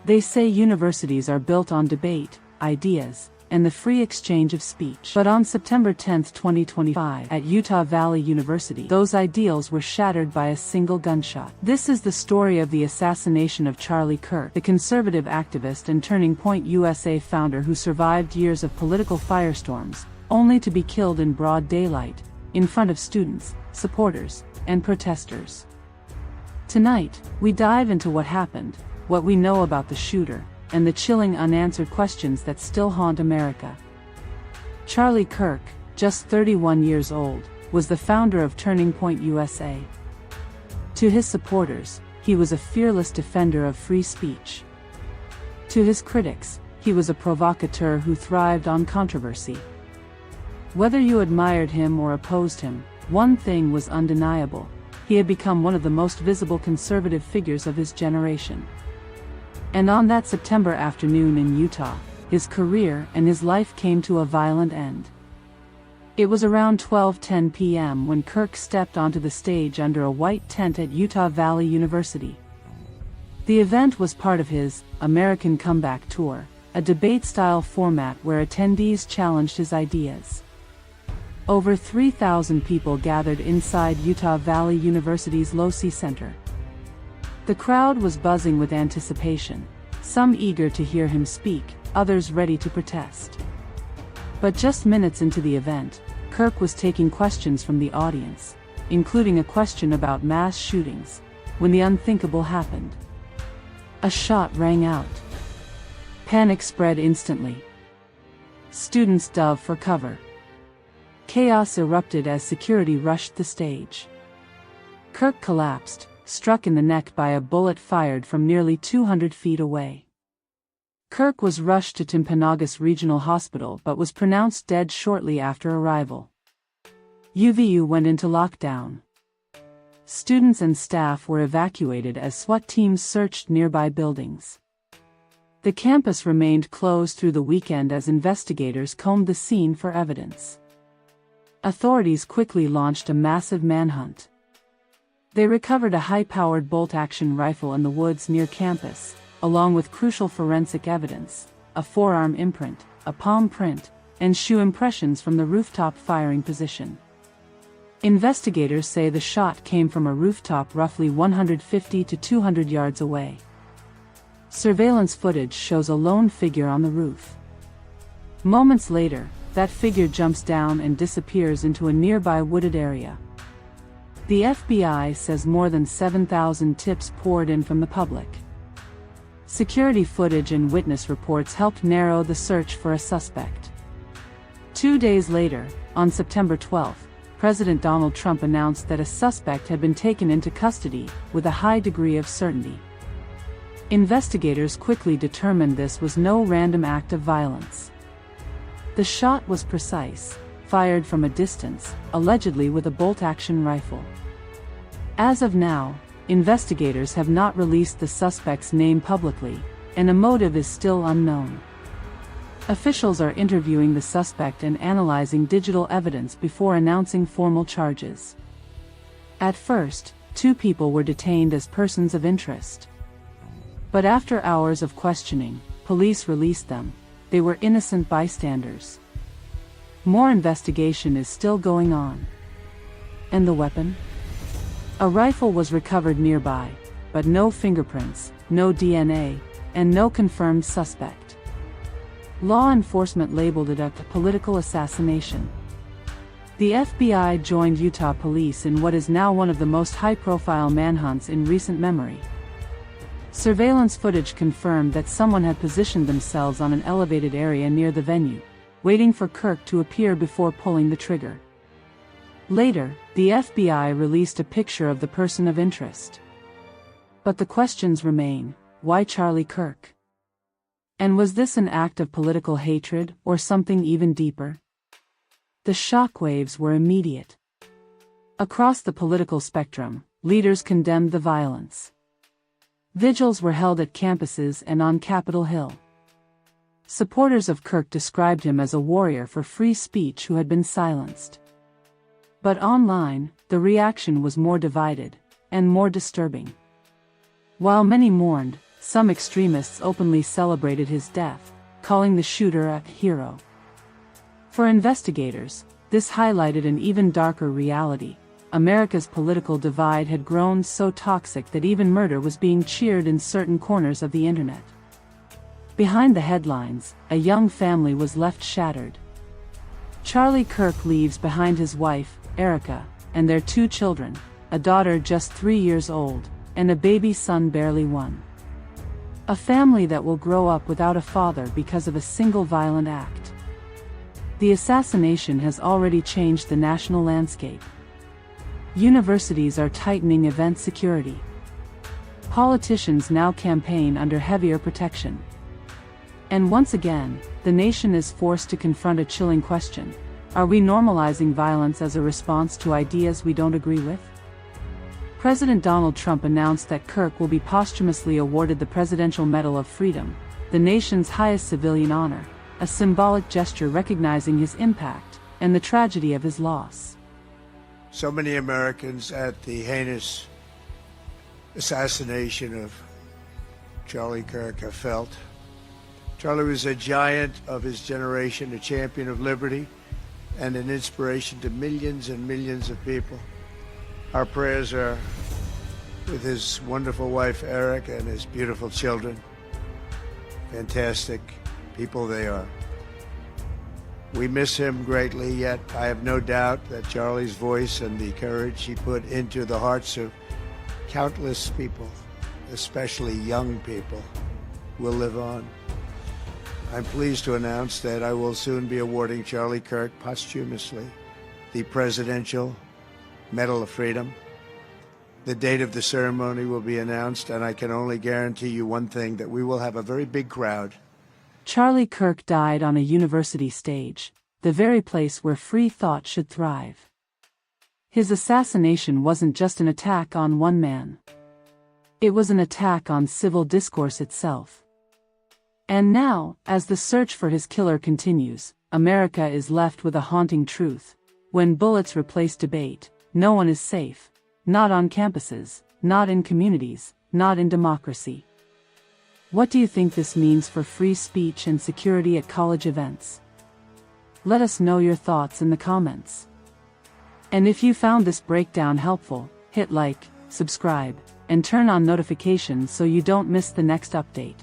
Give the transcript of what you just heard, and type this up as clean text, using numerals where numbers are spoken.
They say universities are built on debate, ideas, and the free exchange of speech. But on September 10, 2025, at Utah Valley University, those ideals were shattered by a single gunshot. This is the story of the assassination of Charlie Kirk, the conservative activist and Turning Point USA founder who survived years of political firestorms, only to be killed in broad daylight, in front of students, supporters, and protesters. Tonight, we dive into what happened, what we know about the shooter, and the chilling unanswered questions that still haunt America. Charlie Kirk, just 31 years old, was the founder of Turning Point USA. To his supporters, he was a fearless defender of free speech. To his critics, he was a provocateur who thrived on controversy. Whether you admired him or opposed him, one thing was undeniable: he had become one of the most visible conservative figures of his generation. And on that September afternoon in Utah, his career and his life came to a violent end. It was around 12:10 p.m. when Kirk stepped onto the stage under a white tent at Utah Valley University. The event was part of his American Comeback Tour, a debate-style format where attendees challenged his ideas. Over 3,000 people gathered inside Utah Valley University's Losee Center. The crowd was buzzing with anticipation, some eager to hear him speak, others ready to protest. But just minutes into the event, Kirk was taking questions from the audience, including a question about mass shootings, when the unthinkable happened. A shot rang out. Panic spread instantly. Students dove for cover. Chaos erupted as security rushed the stage. Kirk collapsed, struck in the neck by a bullet fired from nearly 200 feet away. Kirk was rushed to Timpanogos Regional Hospital but was pronounced dead shortly after arrival. UVU went into lockdown. Students and staff were evacuated as SWAT teams searched nearby buildings. The campus remained closed through the weekend as investigators combed the scene for evidence. Authorities quickly launched a massive manhunt. They recovered a high-powered bolt-action rifle in the woods near campus, along with crucial forensic evidence, a forearm imprint, a palm print, and shoe impressions from the rooftop firing position. Investigators say the shot came from a rooftop roughly 150 to 200 yards away. Surveillance footage shows a lone figure on the roof. Moments later, that figure jumps down and disappears into a nearby wooded area. The FBI says more than 7,000 tips poured in from the public. Security footage and witness reports helped narrow the search for a suspect. 2 days later, on September 12, President Donald Trump announced that a suspect had been taken into custody, with a high degree of certainty. Investigators quickly determined this was no random act of violence. The shot was precise, fired from a distance, allegedly with a bolt-action rifle. As of now, investigators have not released the suspect's name publicly, and a motive is still unknown. Officials are interviewing the suspect and analyzing digital evidence before announcing formal charges. At first, 2 people were detained as persons of interest. But after hours of questioning, police released them. They were innocent bystanders. More investigation is still going on. And the weapon? A rifle was recovered nearby, but no fingerprints, no DNA, and no confirmed suspect. Law enforcement labeled it a political assassination. The FBI joined Utah police in what is now one of the most high-profile manhunts in recent memory. Surveillance footage confirmed that someone had positioned themselves on an elevated area near the venue, waiting for Kirk to appear before pulling the trigger. Later, the FBI released a picture of the person of interest. But the questions remain: why Charlie Kirk? And was this an act of political hatred, or something even deeper? The shockwaves were immediate. Across the political spectrum, leaders condemned the violence. Vigils were held at campuses and on Capitol Hill. Supporters of Kirk described him as a warrior for free speech who had been silenced. But online, the reaction was more divided, and more disturbing. While many mourned, Some extremists openly celebrated his death, calling the shooter a hero. For investigators, this highlighted an even darker reality. America's political divide had grown so toxic that even murder was being cheered in certain corners of the internet. Behind the headlines, a young family was left shattered. Charlie Kirk leaves behind his wife, Erica, and their 2 children, a daughter just 3 years old, and a baby son barely 1. A family that will grow up without a father because of a single violent act. The assassination has already changed the national landscape. Universities are tightening event security. Politicians now campaign under heavier protection. And once again, the nation is forced to confront a chilling question. Are we normalizing violence as a response to ideas we don't agree with? President Donald Trump announced that Kirk will be posthumously awarded the Presidential Medal of Freedom, the nation's highest civilian honor, a symbolic gesture recognizing his impact and the tragedy of his loss. So many Americans at the heinous assassination of Charlie Kirk have felt. Charlie was a giant of his generation, a champion of liberty, and an inspiration to millions and millions of people. Our prayers are with his wonderful wife, Erica, and his beautiful children. Fantastic people they are. We miss him greatly, yet I have no doubt that Charlie's voice and the courage he put into the hearts of countless people, especially young people, will live on. I'm pleased to announce that I will soon be awarding Charlie Kirk posthumously the Presidential Medal of Freedom. The date of the ceremony will be announced, and I can only guarantee you one thing, that we will have a very big crowd. Charlie Kirk died on a university stage, the very place where free thought should thrive. His assassination wasn't just an attack on one man. It was an attack on civil discourse itself. And now, as the search for his killer continues, America is left with a haunting truth. When bullets replace debate, no one is safe. Not on campuses, not in communities, not in democracy. What do you think this means for free speech and security at college events? Let us know your thoughts in the comments. And if you found this breakdown helpful, hit like, subscribe, and turn on notifications so you don't miss the next update.